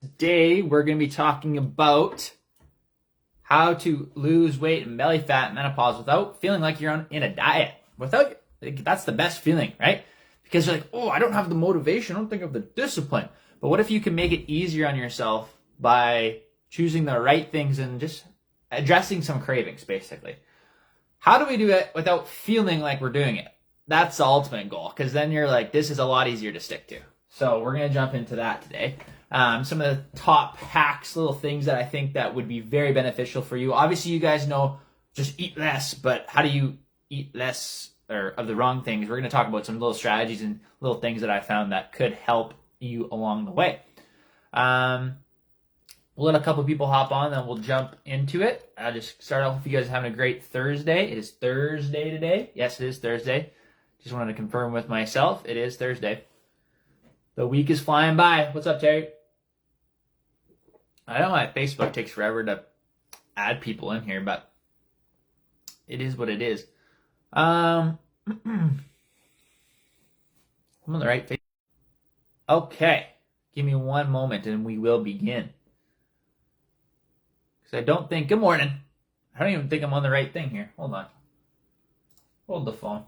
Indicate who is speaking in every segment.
Speaker 1: Today, we're going to be talking about how to lose weight and belly fat in menopause without feeling like you're in a diet. That's the best feeling, right? Because you're like, oh, I don't have the motivation. I don't think I have the discipline. But what if you can make it easier on yourself by choosing the right things and just addressing some cravings, basically? How do we do it without feeling like we're doing it? That's the ultimate goal, because then you're like, this is a lot easier to stick to. So we're going to jump into that today. Some of the top hacks, little things that I think that would be very beneficial for you. Obviously, you guys know just eat less, but how do you eat less or of the wrong things? We're going to talk about some little strategies and little things that I found that could help you along the way. We'll let a couple people hop on, then we'll jump into it. I'll just start off with you guys having a great Thursday. It is Thursday today. Yes, it is Thursday. Just wanted to confirm with myself. It is Thursday. The week is flying by. What's up, Terry? I know my Facebook takes forever to add people in here, but it is what it is. I'm on the right page. Okay. Give me one moment and we will begin. Because I don't think... Good morning. I don't even think I'm on the right thing here. Hold on. Hold the phone.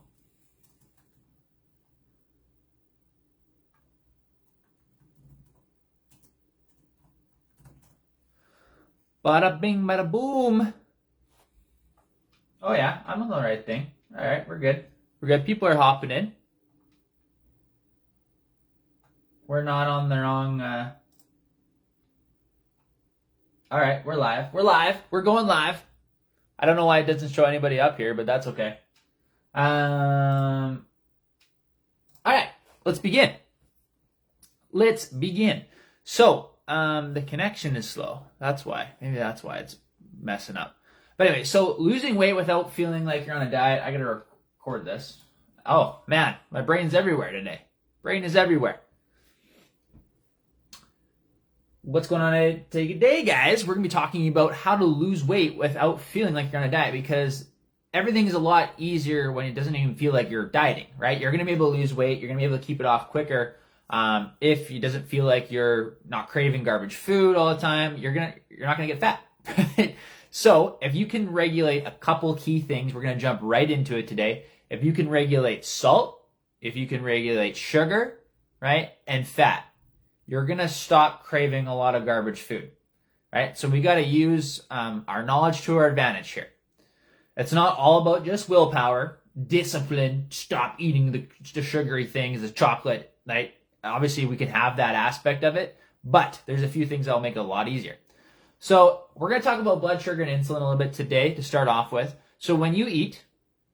Speaker 1: Bada bing, bada boom. Oh yeah, I'm on the right thing. All right, we're good. We're good. People are hopping in. We're not on the wrong... All right, we're live. We're live. We're going live. I don't know why it doesn't show anybody up here, but that's okay. All right, let's begin. So, the connection is slow. That's why. Maybe that's why it's messing up. But anyway, so losing weight without feeling like you're on a diet. I gotta record this. Oh, man. My brain's everywhere today. Brain is everywhere. What's going on today, guys? We're going to be talking about how to lose weight without feeling like you're on a diet, because everything is a lot easier when it doesn't even feel like you're dieting, right? You're going to be able to lose weight. You're going to be able to keep it off quicker. If it doesn't feel like you're not craving garbage food all the time, you're not gonna get fat. Right? So if you can regulate a couple key things, we're gonna jump right into it today. If you can regulate salt, if you can regulate sugar, right, and fat, you're gonna stop craving a lot of garbage food, right? So we got to use our knowledge to our advantage here. It's not all about just willpower, discipline, stop eating the sugary things, the chocolate, right? Obviously, we can have that aspect of it, but there's a few things that will make it a lot easier. So we're going to talk about blood sugar and insulin a little bit today to start off with. So when you eat,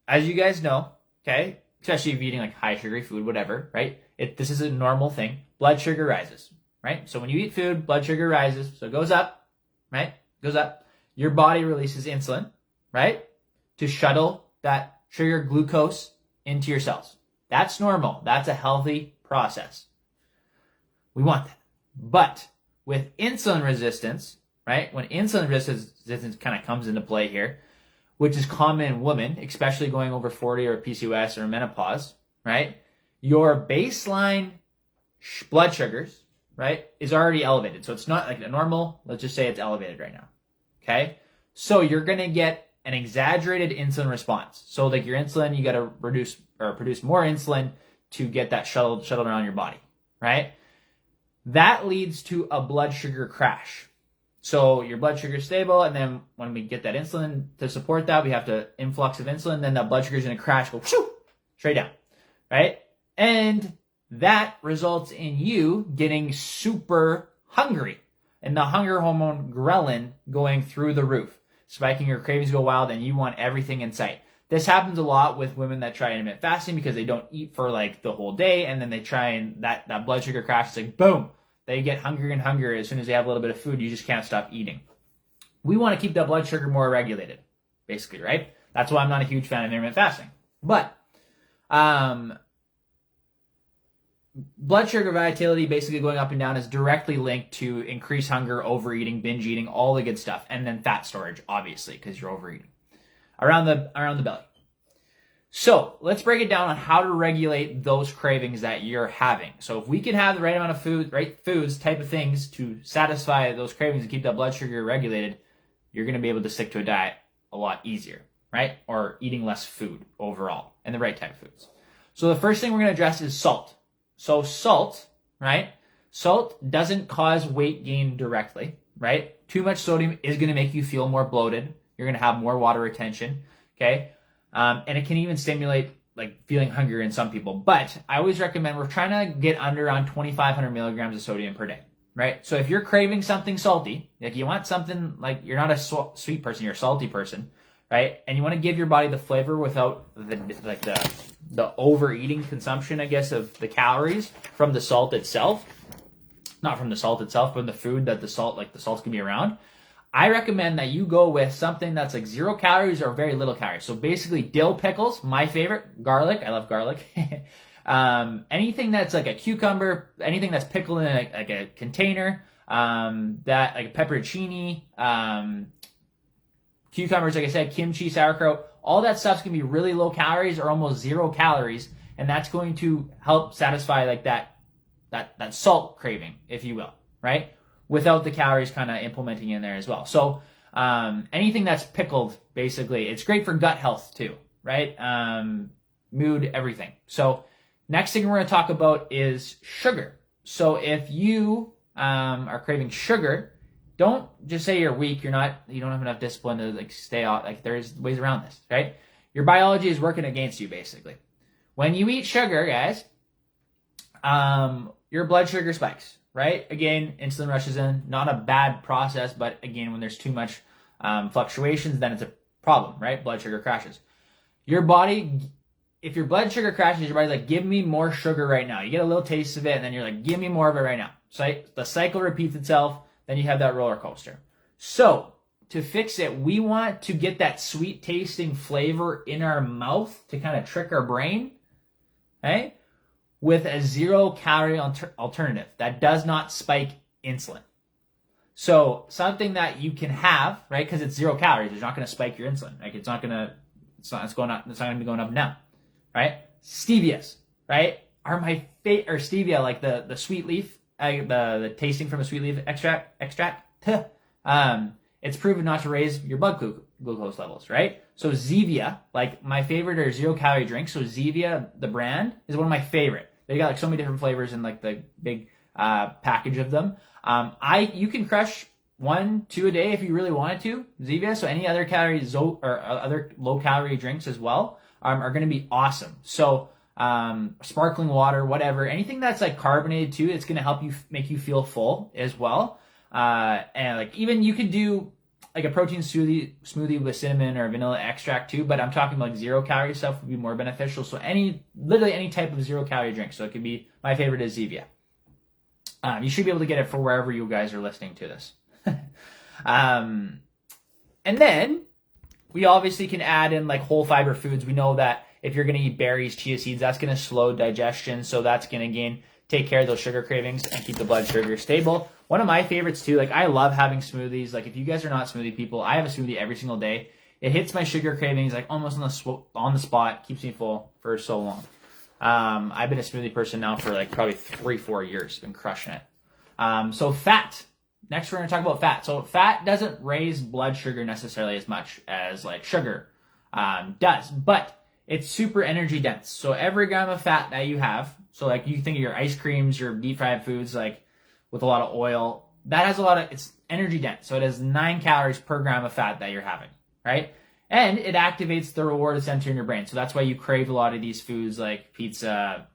Speaker 1: as you guys know, okay, especially if you're eating like high sugary food, whatever, right? This is a normal thing. Blood sugar rises, right? So when you eat food, blood sugar rises. So it goes up, right? Goes up. Your body releases insulin, right? To shuttle that sugar glucose into your cells. That's normal. That's a healthy process. We want that. But with insulin resistance, right? When insulin resistance kind of comes into play here, which is common in women, especially going over 40 or PCOS or menopause, right? Your baseline blood sugars, right, is already elevated. So it's not like a normal, let's just say it's elevated right now. Okay? So you're going to get an exaggerated insulin response. So like your insulin, you got to reduce or produce more insulin to get that shuttled around your body, right? That leads to a blood sugar crash. So your blood sugar is stable, and then when we get that insulin to support that, we have the influx of insulin, then that blood sugar is going to crash, go shoo, straight down, right? And that results in you getting super hungry, and the hunger hormone ghrelin going through the roof, spiking your cravings go wild, and you want everything in sight. This happens a lot with women that try intermittent fasting because they don't eat for like the whole day, and then they try and that blood sugar crash is like boom. They get hungrier and hungrier as soon as they have a little bit of food. You just can't stop eating. We want to keep that blood sugar more regulated, basically, right? That's why I'm not a huge fan of intermittent fasting. But blood sugar volatility basically going up and down is directly linked to increased hunger, overeating, binge eating, all the good stuff, and then fat storage, obviously, because you're overeating around the belly. So let's break it down on how to regulate those cravings that you're having. So if we can have the right amount of food, right foods, type of things to satisfy those cravings and keep that blood sugar regulated, you're going to be able to stick to a diet a lot easier, right? Or eating less food overall and the right type of foods. So the first thing we're going to address is salt. So salt, right? Salt doesn't cause weight gain directly, right? Too much sodium is going to make you feel more bloated. You're going to have more water retention, okay? And it can even stimulate like feeling hungry in some people. But I always recommend we're trying to get under on 2,500 milligrams of sodium per day, right? So if you're craving something salty, like you want something like you're not a sweet person, you're a salty person, right? And you want to give your body the flavor without the overeating consumption, I guess, of the calories from the salt itself. Not from the salt itself, but the food that the salt's gonna be around. I recommend that you go with something that's like 0 calories or very little calories. So basically dill pickles, my favorite, garlic. I love garlic. Anything that's like a cucumber, anything that's pickled in a container, that like a pepperoncini, cucumbers, like I said, kimchi, sauerkraut, all that stuff's gonna be really low calories or almost 0 calories, and that's going to help satisfy like that salt craving, if you will, right? Without the calories kind of implementing in there as well. So anything that's pickled, basically, it's great for gut health too, right? Mood, everything. So next thing we're going to talk about is sugar. So if you are craving sugar, don't just say you're weak, you don't have enough discipline to like stay off. Like there's ways around this, right? Your biology is working against you, basically. When you eat sugar, guys, your blood sugar spikes. Right? Again, insulin rushes in. Not a bad process, but again, when there's too much fluctuations, then it's a problem, right? Blood sugar crashes. Your body, if your blood sugar crashes, your body's like, give me more sugar right now. You get a little taste of it, and then you're like, give me more of it right now. So the cycle repeats itself, then you have that roller coaster. So to fix it, we want to get that sweet tasting flavor in our mouth to kind of trick our brain, okay? With a 0 calorie alternative that does not spike insulin. So something that you can have, right? Because it's 0 calories, it's not going to spike your insulin. Like it's not going to be going up and down, right? Stevias, right? Are my favorite, or stevia, like the sweet leaf, the tasting from a sweet leaf extract. It's proven not to raise your blood glucose levels, right? So Zevia, like my favorite are 0 calorie drinks. So Zevia, the brand, is one of my favorite. They got like so many different flavors in like the big package of them. You can crush 1-2 a day if you really wanted to, Zevia. So any other other low calorie drinks as well are going to be awesome. So sparkling water, whatever, anything that's like carbonated too, it's going to help you make you feel full as well. And like even you could do like a protein smoothie with cinnamon or vanilla extract too, but I'm talking like 0 calorie stuff would be more beneficial. So literally any type of 0 calorie drink. So it could be, my favorite is Zevia. You should be able to get it for wherever you guys are listening to this. And then we obviously can add in like whole fiber foods. We know that if you're going to eat berries, chia seeds, that's going to slow digestion. So that's going to, again, take care of those sugar cravings and keep the blood sugar stable. One of my favorites too, like I love having smoothies. Like if you guys are not smoothie people, I have a smoothie every single day. It hits my sugar cravings like almost on the spot, keeps me full for so long. I've been a smoothie person now for like probably 3-4 years, been crushing it. So fat. Next we're going to talk about fat. So fat doesn't raise blood sugar necessarily as much as like sugar does, but it's super energy dense. So every gram of fat that you have, so like you think of your ice creams, your deep fried foods, like with a lot of oil, that has it's energy dense. So it has 9 calories per gram of fat that you're having, right? And it activates the reward center in your brain. So that's why you crave a lot of these foods like pizza,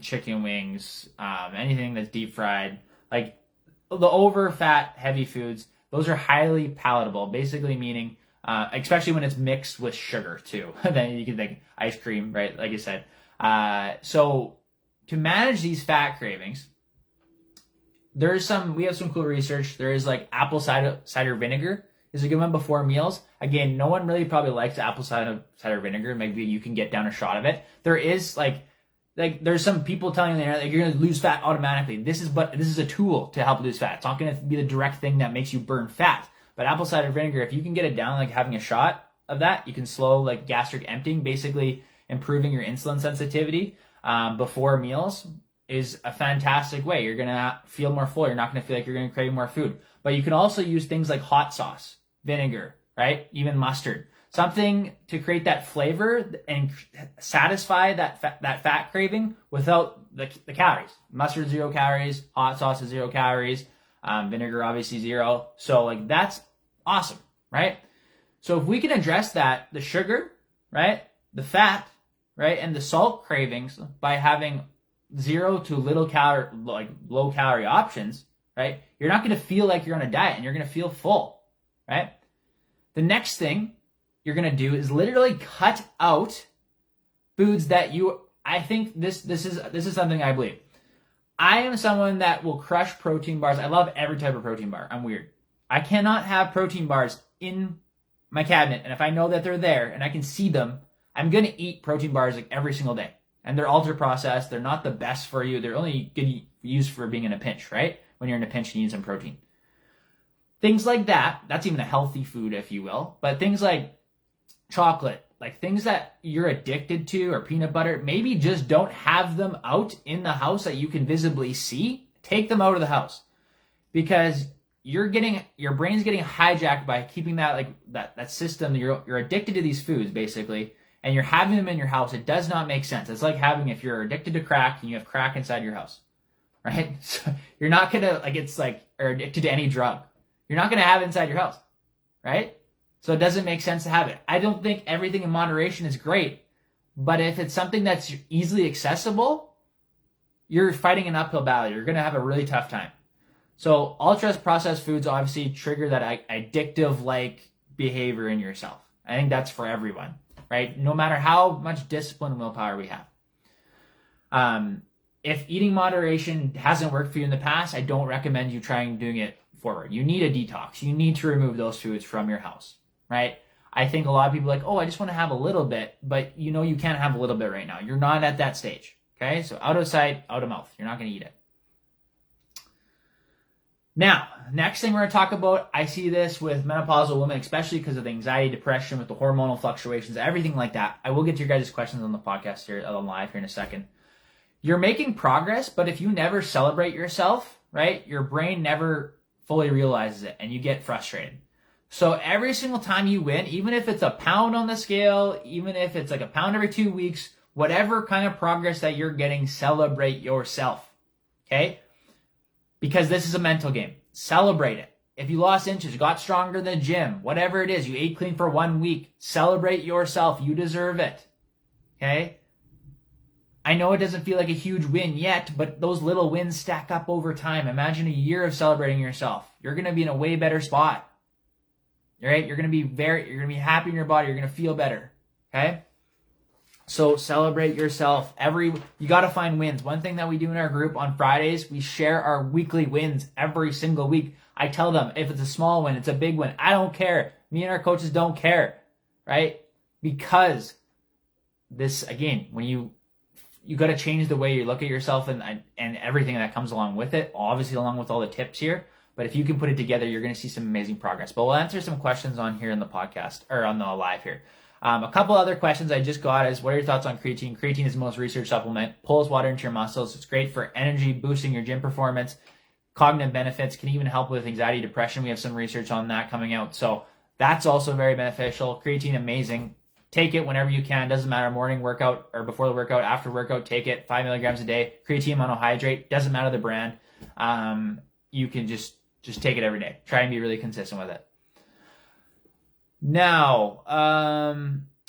Speaker 1: chicken wings, anything that's deep fried. Like the over fat, heavy foods, those are highly palatable, basically meaning, especially when it's mixed with sugar too. Then you can think ice cream, right? Like I said. So to manage these fat cravings, we have some cool research. There is like apple cider vinegar is a good one before meals. Again, no one really probably likes apple cider vinegar. Maybe you can get down a shot of it. There is like there's some people telling you that you're going to lose fat automatically. This is a tool to help lose fat. It's not going to be the direct thing that makes you burn fat. But apple cider vinegar, if you can get it down, like having a shot of that, you can slow like gastric emptying basically, improving your insulin sensitivity before meals is a fantastic way. You're going to feel more full. You're not going to feel like you're going to crave more food. But you can also use things like hot sauce, vinegar, right? Even mustard. Something to create that flavor and satisfy that fat craving without the calories. Mustard, 0 calories. Hot sauce is 0 calories. Vinegar, obviously 0. So like that's awesome, right? So if we can address that, the sugar, right? The fat, right? And the salt cravings by having 0 to little calorie, like low calorie options, right? You're not going to feel like you're on a diet and you're going to feel full, right? The next thing you're going to do is literally cut out foods that I think this is something I believe. I am someone that will crush protein bars. I love every type of protein bar. I'm weird. I cannot have protein bars in my cabinet, and if I know that they're there and I can see them, I'm going to eat protein bars like every single day. And they're ultra processed. They're not the best for you. They're only good used for being in a pinch, right? When you're in a pinch, you need some protein. Things like that, that's even a healthy food, if you will. But things like chocolate, like things that you're addicted to, or peanut butter, maybe just don't have them out in the house that you can visibly see. Take them out of the house, because your brain's getting hijacked by keeping that like that system. You're addicted to these foods basically, and you're having them in your house. It does not make sense. It's like if you're addicted to crack and you have crack inside your house, right? So you're not gonna or addicted to any drug. You're not gonna have it inside your house, right? So it doesn't make sense to have it. I don't think everything in moderation is great, but if it's something that's easily accessible, you're fighting an uphill battle. You're going to have a really tough time. So ultra processed foods obviously trigger that addictive like behavior in yourself. I think that's for everyone, right? No matter how much discipline and willpower we have. If eating moderation hasn't worked for you in the past, I don't recommend you trying doing it forward. You need a detox. You need to remove those foods from your house. Right? I think a lot of people are like, oh, I just want to have a little bit, but you can't have a little bit right now. You're not at that stage. Okay? So out of sight, out of mouth. You're not going to eat it. Now, next thing we're going to talk about, I see this with menopausal women, especially because of the anxiety, depression, with the hormonal fluctuations, everything like that. I will get to your guys' questions on the podcast here, on live here in a second. You're making progress, but if you never celebrate yourself, right, your brain never fully realizes it and you get frustrated. So every single time you win, even if it's a pound on the scale, even if it's like a pound every 2 weeks, whatever kind of progress that you're getting, celebrate yourself. Okay? Because this is a mental game. Celebrate it. If you lost inches, got stronger in the gym, whatever it is, you ate clean for 1 week, celebrate yourself. You deserve it. Okay? I know it doesn't feel like a huge win yet, but those little wins stack up over time. Imagine a year of celebrating yourself. You're going to be in a way better spot. Right? You're going to be happy in your body. You're going to feel better. Okay? So celebrate yourself. You got to find wins. One thing that we do in our group on Fridays, we share our weekly wins every single week. I tell them if it's a small win, it's a big win. I don't care. Me and our coaches don't care. Right? Because this, again, when you got to change the way you look at yourself and everything that comes along with it, obviously along with all the tips here. But if you can put it together, you're going to see some amazing progress. But we'll answer some questions on here in the podcast, or on the live here. A couple other questions I just got is, what are your thoughts on creatine? Creatine is the most researched supplement. Pulls water into your muscles. It's great for energy, boosting your gym performance, cognitive benefits, can even help with anxiety, depression. We have some research on that coming out. So that's also very beneficial. Creatine, amazing. Take it whenever you can. Doesn't matter, morning workout or before the workout, after workout, take it. 5 milligrams a day. Creatine monohydrate. Doesn't matter the brand. You can just take it every day. Try and be really consistent with it. Now,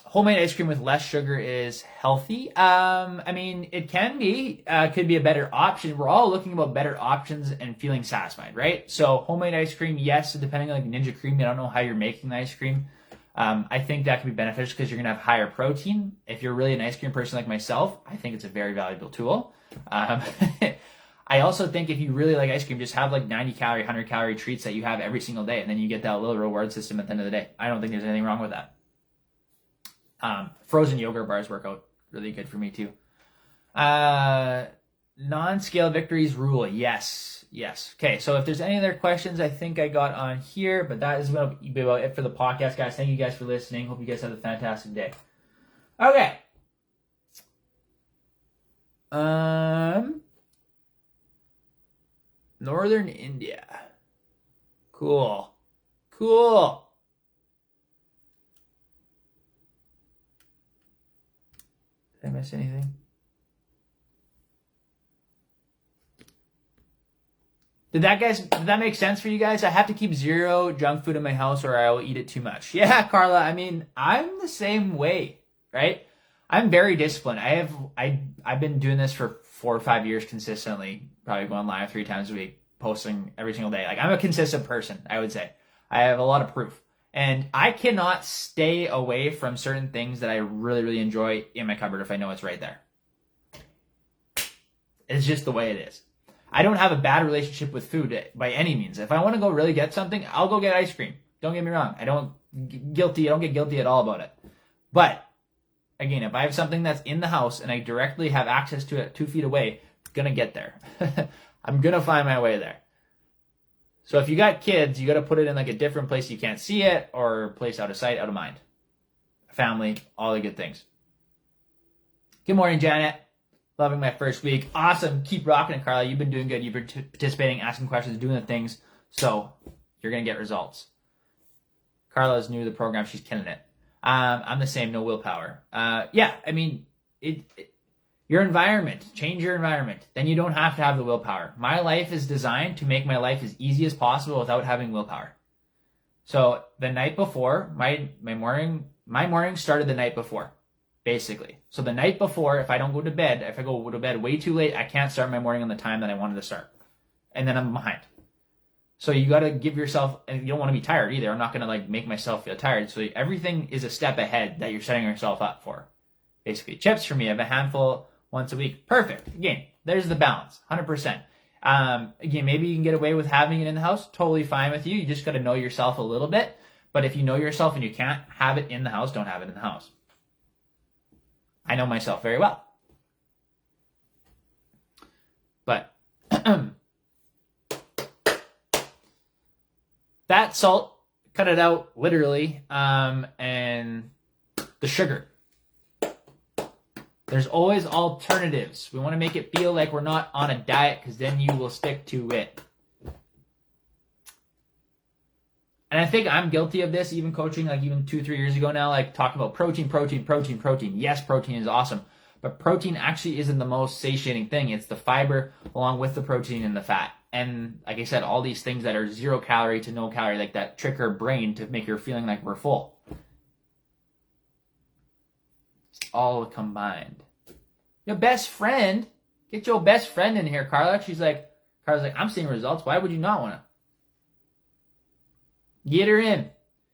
Speaker 1: homemade ice cream with less sugar is healthy. I mean, it can be, could be a better option. We're all looking about better options and feeling satisfied, right? So homemade ice cream, yes, depending on like Ninja Creamy, I don't know how you're making the ice cream. I think that can be beneficial because you're going to have higher protein. If you're really an ice cream person like myself, I think it's a very valuable tool. I also think if you really like ice cream, just have like 90 calorie, 100 calorie treats that you have every single day, and then you get that little reward system at the end of the day. I don't think there's anything wrong with that. Frozen yogurt bars work out really good for me too. Non-scale victories rule. Yes. Okay, so if there's any other questions, I think I got on here, but that is about it for the podcast, guys. Thank you guys for listening. Hope you guys have a fantastic day. Okay. Northern India. Cool. Cool. Did I miss anything? Did that make sense for you guys? I have to keep zero junk food in my house or I will eat it too much. Yeah, Carla, I mean, I'm the same way, right? I'm very disciplined. I've been doing this for 4 or 5 years consistently, probably going live 3 times a week, posting every single day. Like, I'm a consistent person, I would say. I have a lot of proof. And I cannot stay away from certain things that I really, really enjoy in my cupboard if I know it's right there. It's just the way it is. I don't have a bad relationship with food by any means. If I want to go really get something, I'll go get ice cream. Don't get me wrong. I don't get guilty at all about it. But again, if I have something that's in the house and I directly have access to it 2 feet away, it's going to get there. I'm going to find my way there. So if you got kids, you got to put it in like a different place you can't see it, or a place out of sight, out of mind. Family, all the good things. Good morning, Janet. Loving my first week. Awesome. Keep rocking it, Carla. You've been doing good. You've been participating, asking questions, doing the things. So you're going to get results. Carla's new to the program. She's killing it. I'm the same. No willpower. Yeah, I mean, your environment. Change your environment. Then you don't have to have the willpower. My life is designed to make my life as easy as possible without having willpower. So the night before, my morning started the night before. Basically. So the night before, if I don't go to bed, if I go to bed way too late, I can't start my morning on the time that I wanted to start. And then I'm behind. So you got to give yourself, and you don't want to be tired either. I'm not going to like make myself feel tired. So everything is a step ahead that you're setting yourself up for. Basically, chips for me, I have a handful once a week. Perfect. Again, there's the balance, 100%. Again, maybe you can get away with having it in the house. Totally fine with you. You just got to know yourself a little bit. But if you know yourself and you can't have it in the house, don't have it in the house. I know myself very well. But that salt, cut it out literally, and the sugar. There's always alternatives. We want to make it feel like we're not on a diet because then you will stick to it. And I think I'm guilty of this, even coaching, like even 2-3 years ago now, like talking about protein. Yes, protein is awesome. But protein actually isn't the most satiating thing. It's the fiber along with the protein and the fat. And like I said, all these things that are 0 calorie to no calorie, like that trick our brain to make her feeling like we're full. It's all combined. Your best friend, get your best friend in here, Carla's like, I'm seeing results. Why would you not want to? Get her in.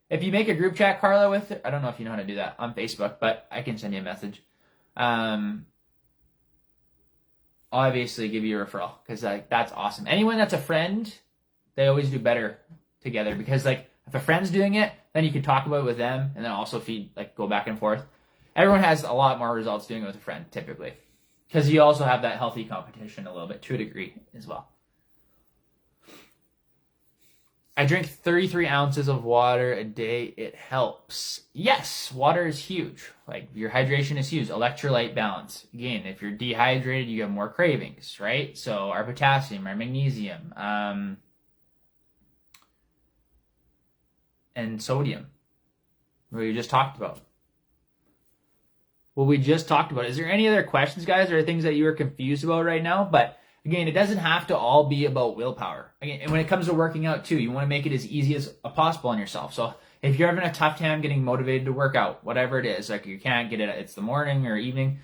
Speaker 1: If you make a group chat, Carla, with her, I don't know if you know how to do that on Facebook, but I can send you a message. I'll obviously give you a referral because like that's awesome. Anyone that's a friend, they always do better together because like if a friend's doing it, then you can talk about it with them and then also go back and forth. Everyone has a lot more results doing it with a friend typically because you also have that healthy competition a little bit to a degree as well. I drink 33 ounces of water a day. It helps. Yes, water is huge. Like your hydration is huge. Electrolyte balance. Again, if you're dehydrated, you have more cravings, right? So our potassium, our magnesium, and sodium, what we just talked about. Is there any other questions, guys, or things that you are confused about right now? But again, it doesn't have to all be about willpower. Again, and when it comes to working out too, you want to make it as easy as possible on yourself. So if you're having a tough time getting motivated to work out, whatever it is, like you can't get it, it's the morning or evening.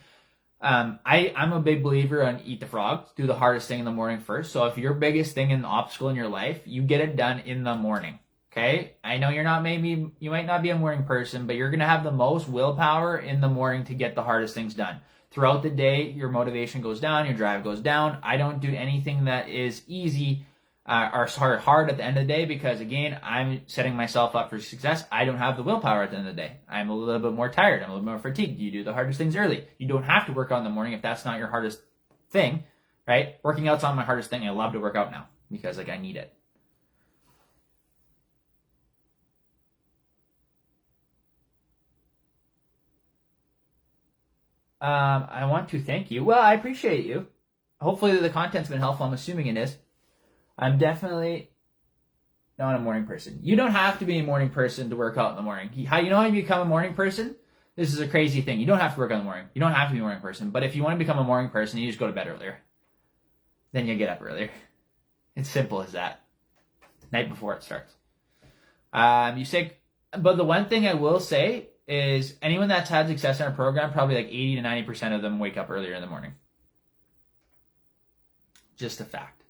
Speaker 1: I'm a big believer on eat the frog. Do the hardest thing in the morning first. So if your biggest thing and obstacle in your life, you get it done in the morning. Okay? I know you might not be a morning person, but you're going to have the most willpower in the morning to get the hardest things done. Throughout the day, your motivation goes down, your drive goes down. I don't do anything that is easy or hard at the end of the day because, again, I'm setting myself up for success. I don't have the willpower at the end of the day. I'm a little bit more tired. I'm a little more fatigued. You do the hardest things early. You don't have to work out in the morning if that's not your hardest thing, right? Working out's not my hardest thing. I love to work out now because, I need it. I want to thank you. Well, I appreciate you. Hopefully the content's been helpful. I'm assuming it is. I'm definitely not a morning person. You don't have to be a morning person to work out in the morning. How you become a morning person? This is a crazy thing. You don't have to work out in the morning. You don't have to be a morning person. But if you want to become a morning person, you just go to bed earlier. Then you get up earlier. It's simple as that. Night before it starts. But the one thing I will say is anyone that's had success in our program, probably like 80 to 90% of them wake up earlier in the morning. Just a fact.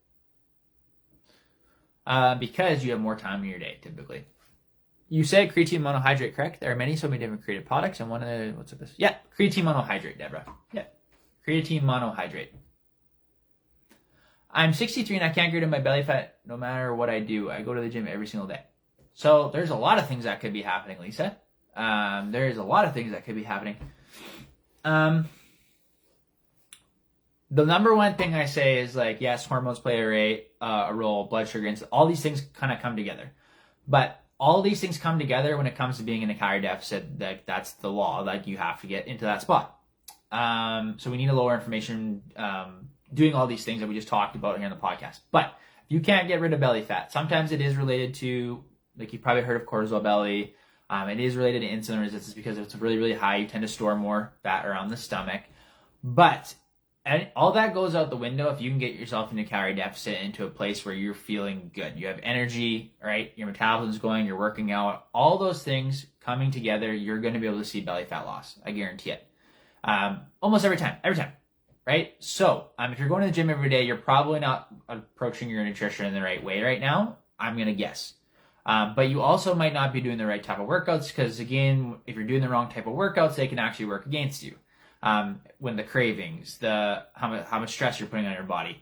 Speaker 1: Because you have more time in your day, typically. You said creatine monohydrate, correct? There are many, so many different creative products, and one of the, what's this? Yeah, creatine monohydrate, Deborah. Yeah, creatine monohydrate. I'm 63 and I can't get rid of my belly fat no matter what I do. I go to the gym every single day. So there's a lot of things that could be happening, Lisa. There's a lot of things that could be happening. The number one thing I say is like, yes, hormones play a role, blood sugar, and all these things kind of come together. But all these things come together when it comes to being in a calorie deficit. That's the law. Like you have to get into that spot. So we need a lower inflammation, doing all these things that we just talked about here in the podcast. But if you can't get rid of belly fat, sometimes it is related to, like you've probably heard of cortisol belly. It is related to insulin resistance because it's really, really high. You tend to store more fat around the stomach. But all that goes out the window if you can get yourself in a calorie deficit into a place where you're feeling good. You have energy, right? Your metabolism's going, you're working out. All those things coming together, you're going to be able to see belly fat loss. I guarantee it. Almost every time. Right? So, if you're going to the gym every day, you're probably not approaching your nutrition in the right way right now. I'm going to guess. But you also might not be doing the right type of workouts because, again, if you're doing the wrong type of workouts, they can actually work against you. When the cravings, how much stress you're putting on your body.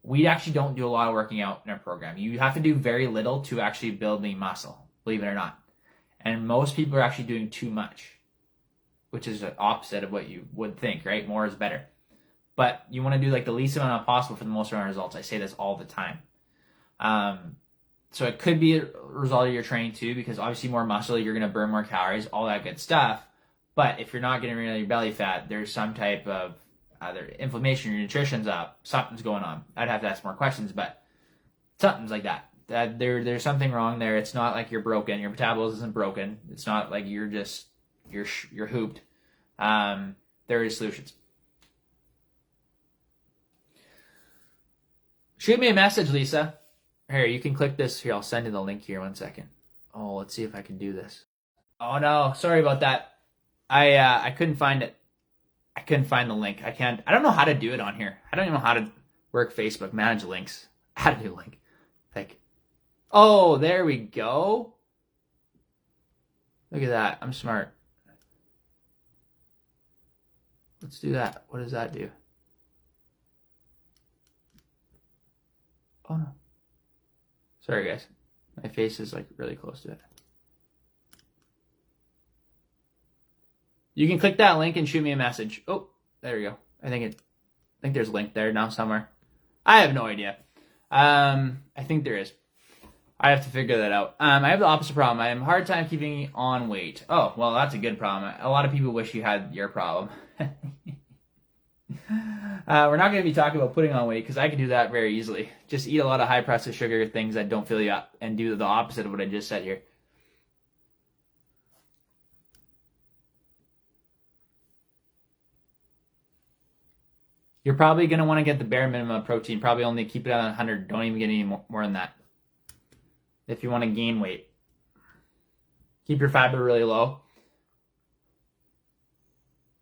Speaker 1: We actually don't do a lot of working out in our program. You have to do very little to actually build lean muscle, believe it or not. And most people are actually doing too much, which is the opposite of what you would think, right? More is better. But you want to do like the least amount possible for the most amount of results. I say this all the time. So it could be a result of your training too, because obviously more muscle, you're going to burn more calories, all that good stuff. But if you're not getting rid of your belly fat, there's some type of either inflammation, your nutrition's up, something's going on. I'd have to ask more questions, but something's like that. There's something wrong there. It's not like you're broken. Your metabolism isn't broken. It's not like you're hooped. There is solutions. Shoot me a message, Lisa. Here, you can click this. Here, I'll send you the link here. 1 second. Oh, let's see if I can do this. Oh no, sorry about that. I couldn't find it. I couldn't find the link. I don't know how to do it on here. I don't even know how to work Facebook, manage links. How to do a link. Oh, there we go. Look at that. I'm smart. Let's do that. What does that do? Oh no. Sorry guys. My face is like really close to it. You can click that link and shoot me a message. Oh, there we go. I think there's a link there now somewhere. I have no idea. I think there is. I have to figure that out. I have the opposite problem. I have a hard time keeping on weight. Oh, well, that's a good problem. A lot of people wish you had your problem. We're not going to be talking about putting on weight because I can do that very easily. Just eat a lot of high processed sugar things that don't fill you up and do the opposite of what I just said here. You're probably going to want to get the bare minimum of protein. Probably only keep it at 100. Don't even get any more than that. If you want to gain weight. Keep your fiber really low.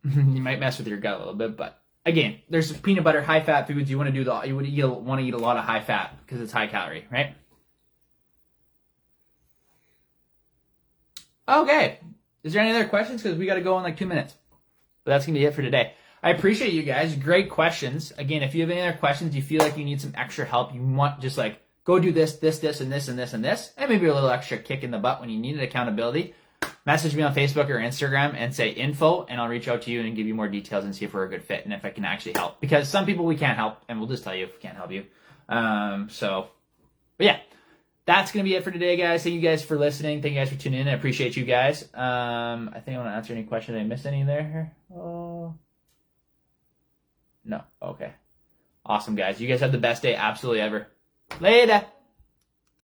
Speaker 1: You might mess with your gut a little bit, but again, there's peanut butter, high fat foods. You want to eat a lot of high fat because it's high calorie, right? Okay. Is there any other questions? Because we got to go in like 2 minutes. But that's going to be it for today. I appreciate you guys. Great questions. Again, if you have any other questions, you feel like you need some extra help, you want just like go do this, and this, and this, and maybe a little extra kick in the butt when you need accountability, message me on Facebook or Instagram and say info, and I'll reach out to you and give you more details and see if we're a good fit and if I can actually help. Because some people we can't help, and we'll just tell you if we can't help you. But yeah, that's going to be it for today, guys. Thank you guys for listening. Thank you guys for tuning in. I appreciate you guys. I think I want to answer any questions. Did I miss any there? Oh. No. Okay. Awesome, guys. You guys have the best day absolutely ever. Later.